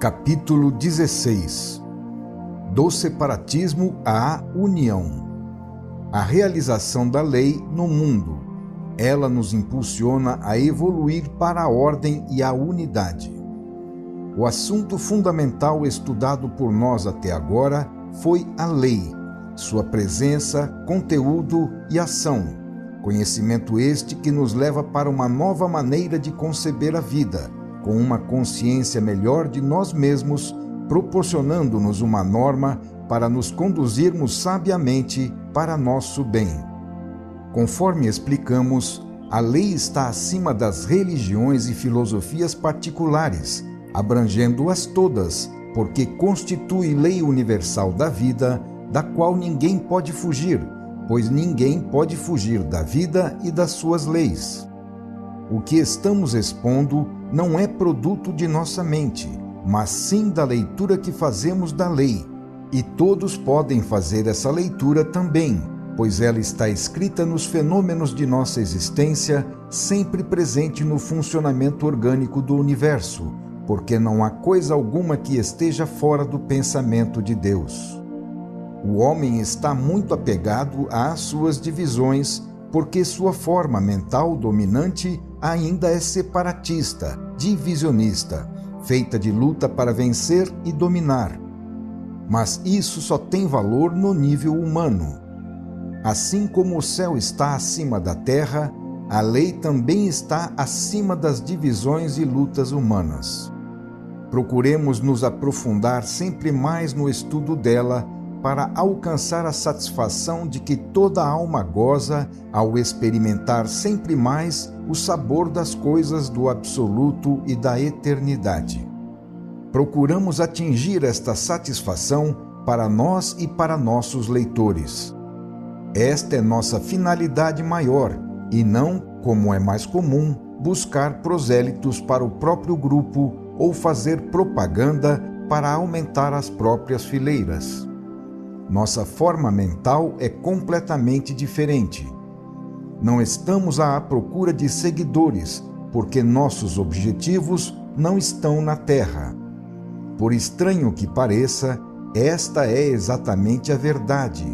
Capítulo 16. Do separatismo à união. A realização da lei no mundo. Ela nos impulsiona a evoluir para a ordem e a unidade. O assunto fundamental estudado por nós até agora foi a lei, sua presença, conteúdo e ação. Conhecimento este que nos leva para uma nova maneira de conceber a vida, com uma consciência melhor de nós mesmos, proporcionando-nos uma norma para nos conduzirmos sabiamente para nosso bem. Conforme explicamos, a lei está acima das religiões e filosofias particulares, abrangendo-as todas, porque constitui lei universal da vida, da qual ninguém pode fugir, pois ninguém pode fugir da vida e das suas leis. O que estamos expondo não é produto de nossa mente, mas sim da leitura que fazemos da lei, e todos podem fazer essa leitura também, pois ela está escrita nos fenômenos de nossa existência, sempre presente no funcionamento orgânico do universo, porque não há coisa alguma que esteja fora do pensamento de Deus. O homem está muito apegado às suas divisões, porque sua forma mental dominante ainda é separatista, divisionista, feita de luta para vencer e dominar. Mas isso só tem valor no nível humano. Assim como o céu está acima da terra, a lei também está acima das divisões e lutas humanas. Procuremos nos aprofundar sempre mais no estudo dela para alcançar a satisfação de que toda alma goza ao experimentar sempre mais o sabor das coisas do absoluto e da eternidade. Procuramos atingir esta satisfação para nós e para nossos leitores. Esta é nossa finalidade maior e não, como é mais comum, buscar prosélitos para o próprio grupo ou fazer propaganda para aumentar as próprias fileiras. Nossa forma mental é completamente diferente. Não estamos à procura de seguidores, porque nossos objetivos não estão na Terra. Por estranho que pareça, esta é exatamente a verdade.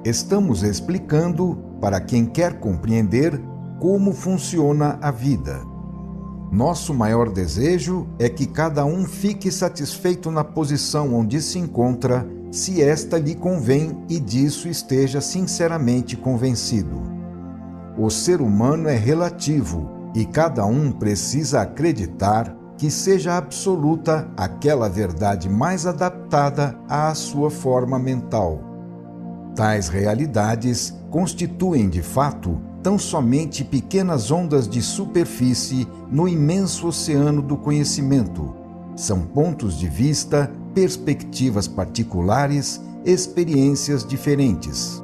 Estamos explicando, para quem quer compreender, como funciona a vida. Nosso maior desejo é que cada um fique satisfeito na posição onde se encontra, se esta lhe convém e disso esteja sinceramente convencido. O ser humano é relativo e cada um precisa acreditar que seja absoluta aquela verdade mais adaptada à sua forma mental. Tais realidades constituem, de fato, tão somente pequenas ondas de superfície no imenso oceano do conhecimento. São pontos de vista, perspectivas particulares, experiências diferentes.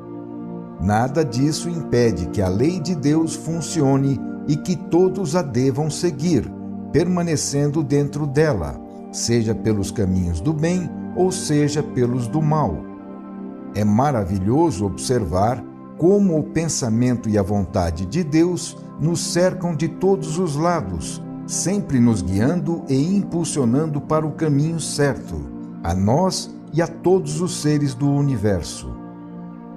Nada disso impede que a lei de Deus funcione e que todos a devam seguir, permanecendo dentro dela, seja pelos caminhos do bem ou seja pelos do mal. É maravilhoso observar como o pensamento e a vontade de Deus nos cercam de todos os lados, sempre nos guiando e impulsionando para o caminho certo, a nós e a todos os seres do universo.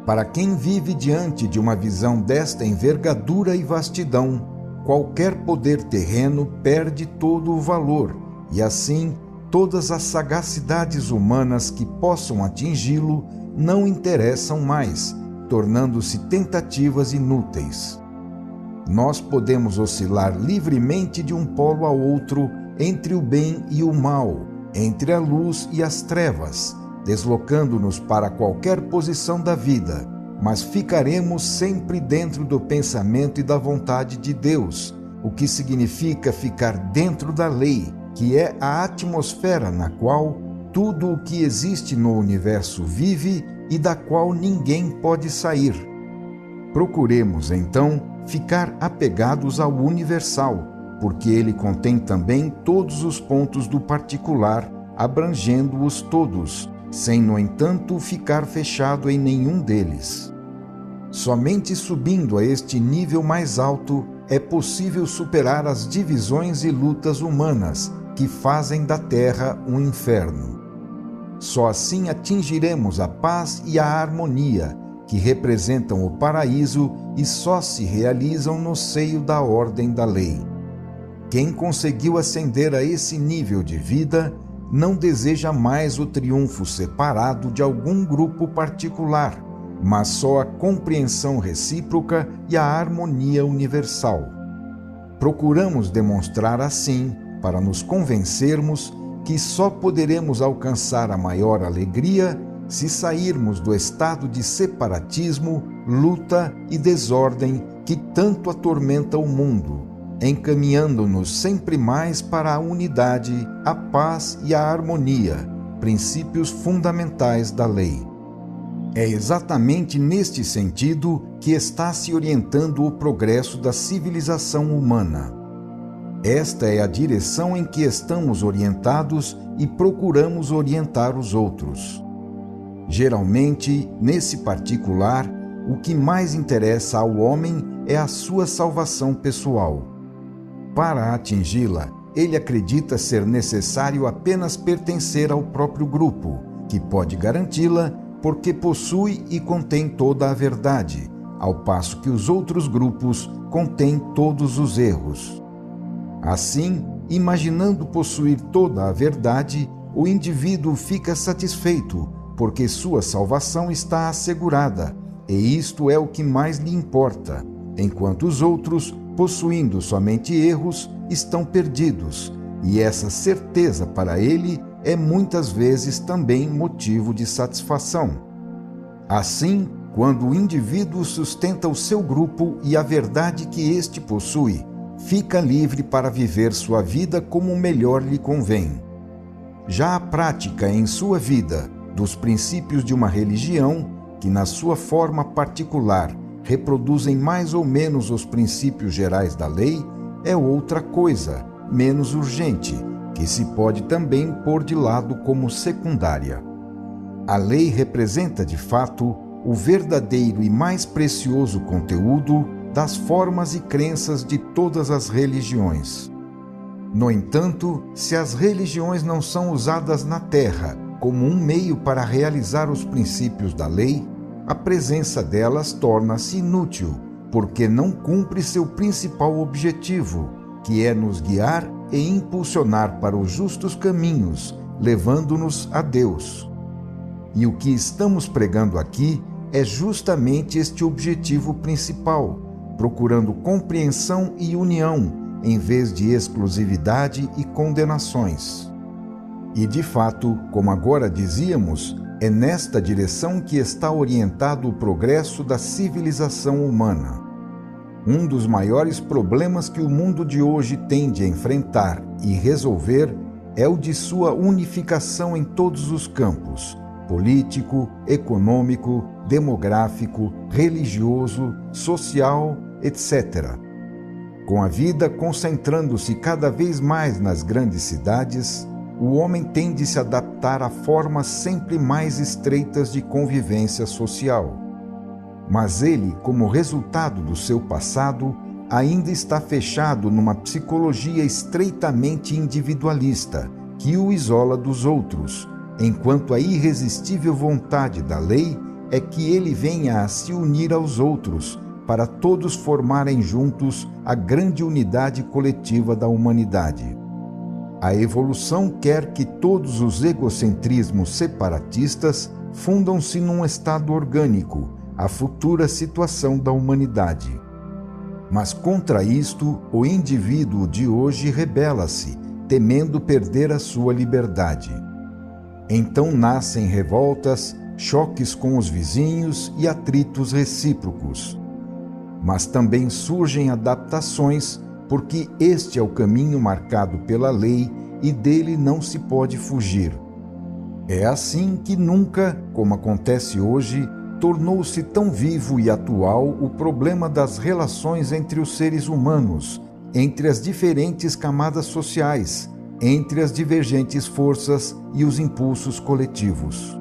Para quem vive diante de uma visão desta envergadura e vastidão, qualquer poder terreno perde todo o valor, e assim todas as sagacidades humanas que possam atingi-lo não interessam mais, tornando-se tentativas inúteis. Nós podemos oscilar livremente de um polo a outro, entre o bem e o mal, entre a luz e as trevas, deslocando-nos para qualquer posição da vida, mas ficaremos sempre dentro do pensamento e da vontade de Deus, o que significa ficar dentro da lei, que é a atmosfera na qual tudo o que existe no universo vive e da qual ninguém pode sair. Procuremos, então, ficar apegados ao universal, porque ele contém também todos os pontos do particular, abrangendo-os todos, sem, no entanto, ficar fechado em nenhum deles. Somente subindo a este nível mais alto é possível superar as divisões e lutas humanas que fazem da terra um inferno. Só assim atingiremos a paz e a harmonia, que representam o paraíso e só se realizam no seio da ordem da lei. Quem conseguiu ascender a esse nível de vida não deseja mais o triunfo separado de algum grupo particular, mas só a compreensão recíproca e a harmonia universal. Procuramos demonstrar assim, para nos convencermos que só poderemos alcançar a maior alegria se sairmos do estado de separatismo, luta e desordem que tanto atormenta o mundo, encaminhando-nos sempre mais para a unidade, a paz e a harmonia, princípios fundamentais da lei. É exatamente neste sentido que está se orientando o progresso da civilização humana. Esta é a direção em que estamos orientados e procuramos orientar os outros. Geralmente, nesse particular, o que mais interessa ao homem é a sua salvação pessoal. Para atingi-la, ele acredita ser necessário apenas pertencer ao próprio grupo, que pode garanti-la porque possui e contém toda a verdade, ao passo que os outros grupos contêm todos os erros. Assim, imaginando possuir toda a verdade, o indivíduo fica satisfeito, porque sua salvação está assegurada, e isto é o que mais lhe importa, enquanto os outros, possuindo somente erros, estão perdidos, e essa certeza para ele é muitas vezes também motivo de satisfação. Assim, quando o indivíduo sustenta o seu grupo e a verdade que este possui, fica livre para viver sua vida como melhor lhe convém. Já a prática em sua vida dos princípios de uma religião, que na sua forma particular reproduzem mais ou menos os princípios gerais da lei, é outra coisa, menos urgente, que se pode também pôr de lado como secundária. A lei representa, de fato, o verdadeiro e mais precioso conteúdo das formas e crenças de todas as religiões. No entanto, se as religiões não são usadas na Terra como um meio para realizar os princípios da lei, a presença delas torna-se inútil, porque não cumpre seu principal objetivo, que é nos guiar e impulsionar para os justos caminhos, levando-nos a Deus. E o que estamos pregando aqui é justamente este objetivo principal, procurando compreensão e união, em vez de exclusividade e condenações. E de fato, como agora dizíamos, é nesta direção que está orientado o progresso da civilização humana. Um dos maiores problemas que o mundo de hoje tende a enfrentar e resolver é o de sua unificação em todos os campos: político, econômico, demográfico, religioso, social, etc. Com a vida concentrando-se cada vez mais nas grandes cidades, o homem tem de se adaptar a formas sempre mais estreitas de convivência social. Mas ele, como resultado do seu passado, ainda está fechado numa psicologia estreitamente individualista, que o isola dos outros, enquanto a irresistível vontade da lei é que ele venha a se unir aos outros, para todos formarem juntos a grande unidade coletiva da humanidade. A evolução quer que todos os egocentrismos separatistas fundam-se num estado orgânico, a futura situação da humanidade. Mas contra isto, o indivíduo de hoje rebela-se, temendo perder a sua liberdade. Então nascem revoltas, choques com os vizinhos e atritos recíprocos. Mas também surgem adaptações, porque este é o caminho marcado pela lei e dele não se pode fugir. É assim que nunca, como acontece hoje, tornou-se tão vivo e atual o problema das relações entre os seres humanos, entre as diferentes camadas sociais, entre as divergentes forças e os impulsos coletivos.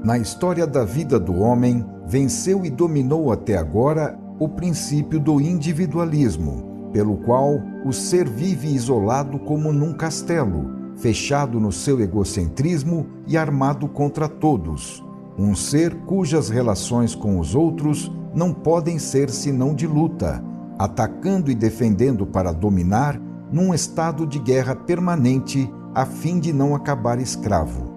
Na história da vida do homem, venceu e dominou até agora o princípio do individualismo, pelo qual o ser vive isolado como num castelo, fechado no seu egocentrismo e armado contra todos. Um ser cujas relações com os outros não podem ser senão de luta, atacando e defendendo para dominar, num estado de guerra permanente, a fim de não acabar escravo.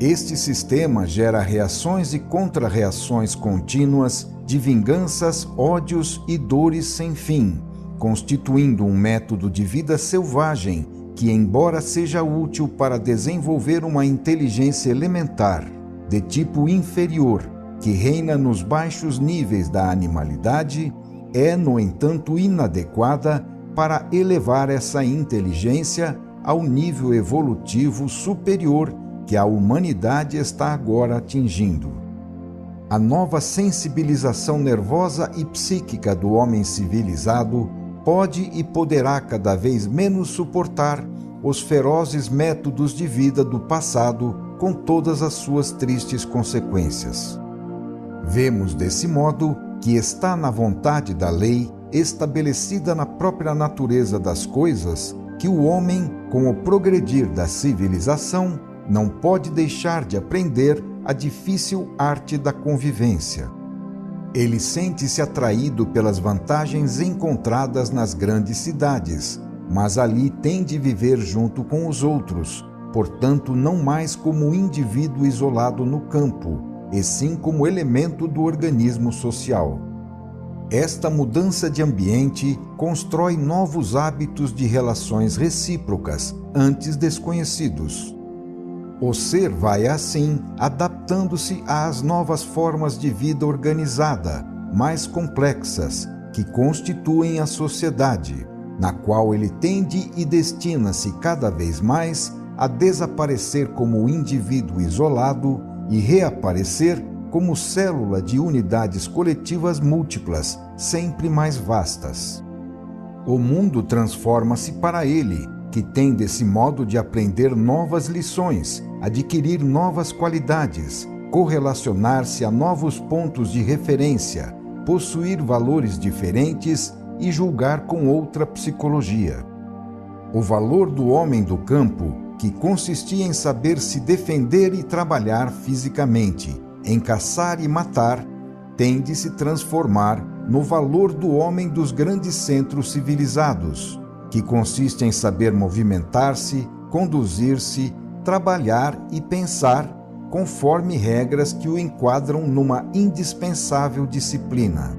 Este sistema gera reações e contra-reações contínuas de vinganças, ódios e dores sem fim, constituindo um método de vida selvagem que, embora seja útil para desenvolver uma inteligência elementar, de tipo inferior, que reina nos baixos níveis da animalidade, é, no entanto, inadequada para elevar essa inteligência ao nível evolutivo superior que a humanidade está agora atingindo. A nova sensibilização nervosa e psíquica do homem civilizado pode e poderá cada vez menos suportar os ferozes métodos de vida do passado com todas as suas tristes consequências. Vemos desse modo que está na vontade da lei, estabelecida na própria natureza das coisas, que o homem, com o progredir da civilização, não pode deixar de aprender a difícil arte da convivência. Ele sente-se atraído pelas vantagens encontradas nas grandes cidades, mas ali tem de viver junto com os outros, portanto não mais como indivíduo isolado no campo, e sim como elemento do organismo social. Esta mudança de ambiente constrói novos hábitos de relações recíprocas, antes desconhecidos. O ser vai, assim, adaptando-se às novas formas de vida organizada, mais complexas, que constituem a sociedade, na qual ele tende e destina-se cada vez mais a desaparecer como indivíduo isolado e reaparecer como célula de unidades coletivas múltiplas, sempre mais vastas. O mundo transforma-se para ele, que tem desse modo de aprender novas lições, adquirir novas qualidades, correlacionar-se a novos pontos de referência, possuir valores diferentes e julgar com outra psicologia. O valor do homem do campo, que consistia em saber se defender e trabalhar fisicamente, em caçar e matar, tem de se transformar no valor do homem dos grandes centros civilizados, que consiste em saber movimentar-se, conduzir-se, trabalhar e pensar conforme regras que o enquadram numa indispensável disciplina.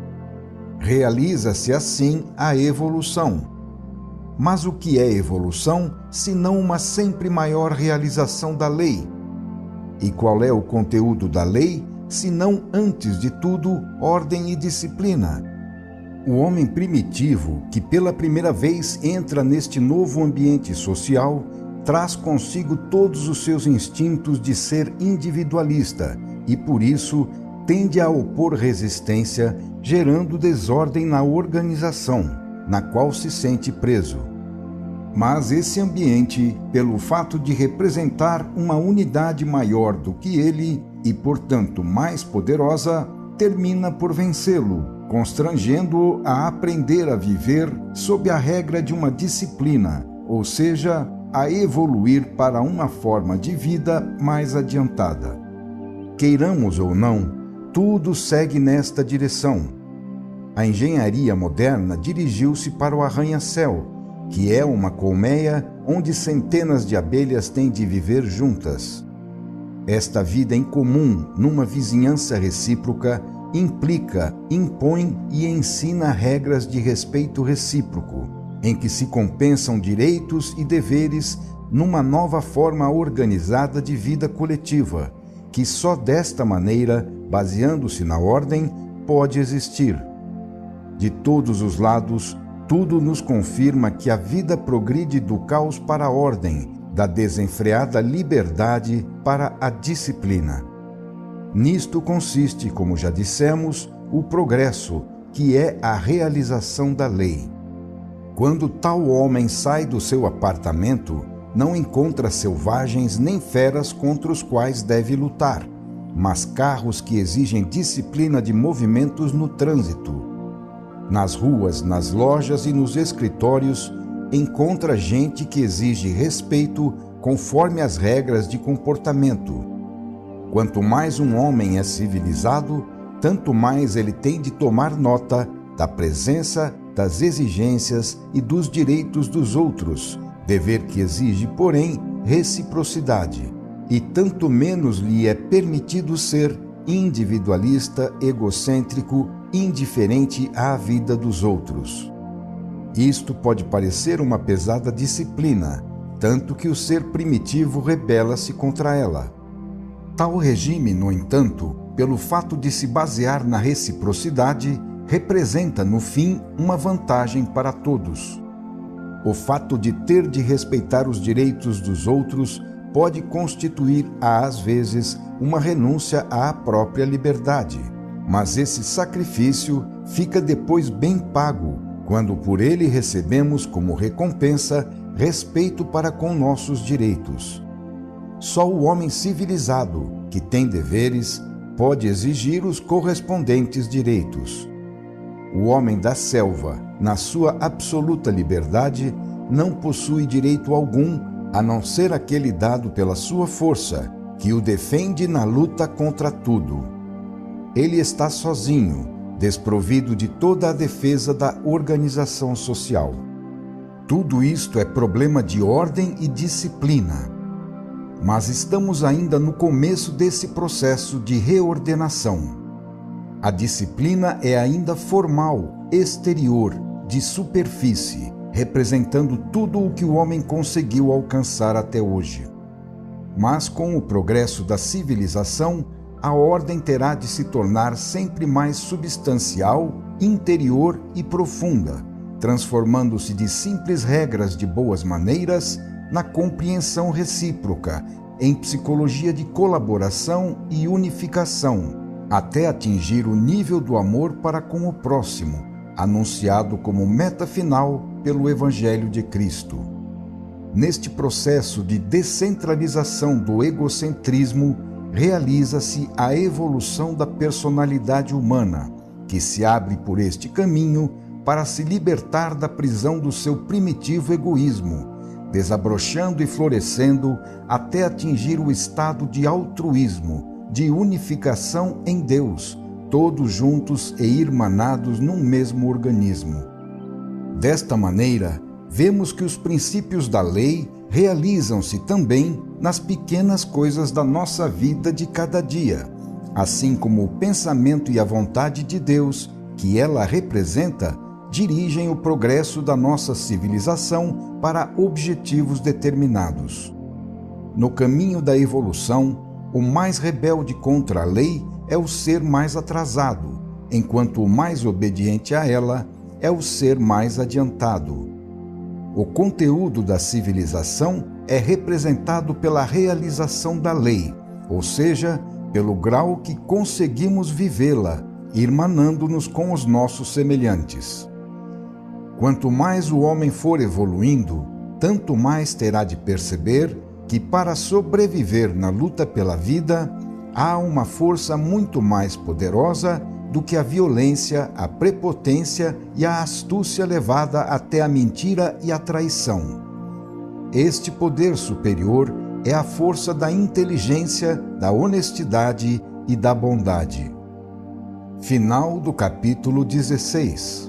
Realiza-se assim a evolução. Mas o que é evolução, senão uma sempre maior realização da lei? E qual é o conteúdo da lei, senão, antes de tudo, ordem e disciplina? O homem primitivo, que pela primeira vez entra neste novo ambiente social, traz consigo todos os seus instintos de ser individualista e, por isso, tende a opor resistência, gerando desordem na organização, na qual se sente preso. Mas esse ambiente, pelo fato de representar uma unidade maior do que ele e, portanto, mais poderosa, termina por vencê-lo, constrangendo-o a aprender a viver sob a regra de uma disciplina, ou seja, a evoluir para uma forma de vida mais adiantada. Queiramos ou não, tudo segue nesta direção. A engenharia moderna dirigiu-se para o arranha-céu, que é uma colmeia onde centenas de abelhas têm de viver juntas. Esta vida em comum, numa vizinhança recíproca, implica, impõe e ensina regras de respeito recíproco, em que se compensam direitos e deveres numa nova forma organizada de vida coletiva, que só desta maneira, baseando-se na ordem, pode existir. De todos os lados, tudo nos confirma que a vida progride do caos para a ordem, da desenfreada liberdade para a disciplina. Nisto consiste, como já dissemos, o progresso, que é a realização da lei. Quando tal homem sai do seu apartamento, não encontra selvagens nem feras contra os quais deve lutar, mas carros que exigem disciplina de movimentos no trânsito. Nas ruas, nas lojas e nos escritórios, encontra gente que exige respeito conforme as regras de comportamento. Quanto mais um homem é civilizado, tanto mais ele tem de tomar nota da presença, das exigências e dos direitos dos outros, dever que exige, porém, reciprocidade, e tanto menos lhe é permitido ser individualista, egocêntrico, indiferente à vida dos outros. Isto pode parecer uma pesada disciplina, tanto que o ser primitivo rebela-se contra ela. Tal regime, no entanto, pelo fato de se basear na reciprocidade, representa, no fim, uma vantagem para todos. O fato de ter de respeitar os direitos dos outros pode constituir, às vezes, uma renúncia à própria liberdade, mas esse sacrifício fica depois bem pago, quando por ele recebemos como recompensa respeito para com nossos direitos. Só o homem civilizado, que tem deveres, pode exigir os correspondentes direitos. O homem da selva, na sua absoluta liberdade, não possui direito algum, a não ser aquele dado pela sua força, que o defende na luta contra tudo. Ele está sozinho, desprovido de toda a defesa da organização social. Tudo isto é problema de ordem e disciplina. Mas estamos ainda no começo desse processo de reordenação. A disciplina é ainda formal, exterior, de superfície, representando tudo o que o homem conseguiu alcançar até hoje. Mas com o progresso da civilização, a ordem terá de se tornar sempre mais substancial, interior e profunda, transformando-se de simples regras de boas maneiras na compreensão recíproca, em psicologia de colaboração e unificação, até atingir o nível do amor para com o próximo, anunciado como meta final pelo Evangelho de Cristo. Neste processo de descentralização do egocentrismo, realiza-se a evolução da personalidade humana, que se abre por este caminho para se libertar da prisão do seu primitivo egoísmo, desabrochando e florescendo até atingir o estado de altruísmo, de unificação em Deus, todos juntos e irmanados num mesmo organismo. Desta maneira, vemos que os princípios da lei realizam-se também nas pequenas coisas da nossa vida de cada dia, assim como o pensamento e a vontade de Deus, que ela representa, dirigem o progresso da nossa civilização para objetivos determinados. No caminho da evolução, o mais rebelde contra a lei é o ser mais atrasado, enquanto o mais obediente a ela é o ser mais adiantado. O conteúdo da civilização é representado pela realização da lei, ou seja, pelo grau que conseguimos vivê-la, irmanando-nos com os nossos semelhantes. Quanto mais o homem for evoluindo, tanto mais terá de perceber que, para sobreviver na luta pela vida, há uma força muito mais poderosa do que a violência, a prepotência e a astúcia levada até a mentira e a traição. Este poder superior é a força da inteligência, da honestidade e da bondade. Final do capítulo 16.